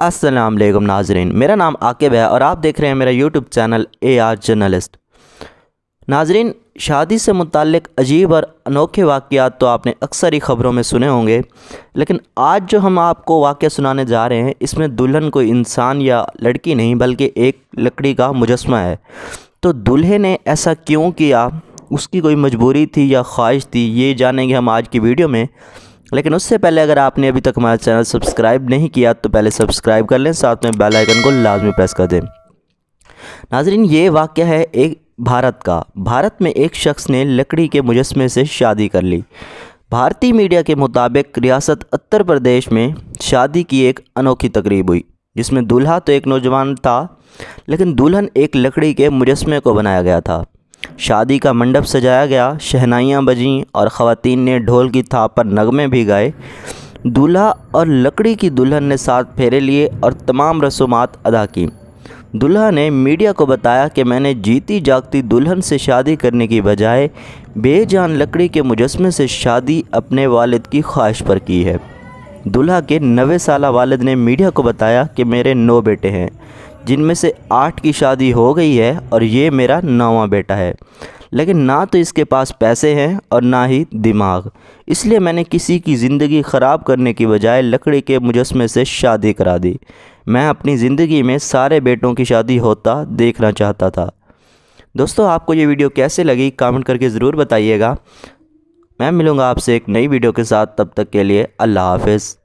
अस्सलाम वालेकुम नाजरीन, मेरा नाम आकिब है और आप देख रहे हैं मेरा यूट्यूब चैनल AR जर्नलिस्ट। नाजरीन, शादी से मुताल्लिक़ अजीब और अनोखे वाक़यात तो आपने अक्सर ही ख़बरों में सुने होंगे, लेकिन आज जो हम आपको वाक़या सुनाने जा रहे हैं इसमें दुल्हन कोई इंसान या लड़की नहीं बल्कि एक लकड़ी का मुजस्मा है। तो दूल्हे ने ऐसा क्यों किया, उसकी कोई मजबूरी थी या ख्वाहिश थी, ये जानेंगे हम आज की वीडियो में। लेकिन उससे पहले अगर आपने अभी तक हमारा चैनल सब्सक्राइब नहीं किया तो पहले सब्सक्राइब कर लें, साथ में बेल आइकन को लाजमी प्रेस कर दें। नाज़रीन, ये वाक़या है एक भारत का। भारत में एक शख्स ने लकड़ी के मुजस्मे से शादी कर ली। भारतीय मीडिया के मुताबिक रियासत उत्तर प्रदेश में शादी की एक अनोखी तकरीब हुई, जिसमें दूल्हा तो एक नौजवान था लेकिन दुल्हन एक लकड़ी के मुजस्मे को बनाया गया था। शादी का मंडप सजाया गया, शहनाइयाँ बजीं और ख़वातीन ने ढोल की थाप पर नगमे भी गाए। दूल्हा और लकड़ी की दुल्हन ने 7 फेरे लिए और तमाम रसूमात अदा की। दूल्हा ने मीडिया को बताया कि मैंने जीती जागती दुल्हन से शादी करने की बजाय बेजान लकड़ी के मुजस्मे से शादी अपने वालिद की ख्वाहिश पर की है। दूल्हा के 90 साला वालिद ने मीडिया को बताया कि मेरे 9 बेटे हैं, जिनमें से 8 की शादी हो गई है और ये मेरा 9वां बेटा है, लेकिन ना तो इसके पास पैसे हैं और ना ही दिमाग। इसलिए मैंने किसी की ज़िंदगी ख़राब करने की बजाय लकड़ी के मुजस्मे से शादी करा दी। मैं अपनी ज़िंदगी में सारे बेटों की शादी होता देखना चाहता था। दोस्तों, आपको ये वीडियो कैसे लगी कमेंट करके ज़रूर बताइएगा। मैं मिलूँगा आपसे एक नई वीडियो के साथ, तब तक के लिए अल्लाह हाफ़िज़।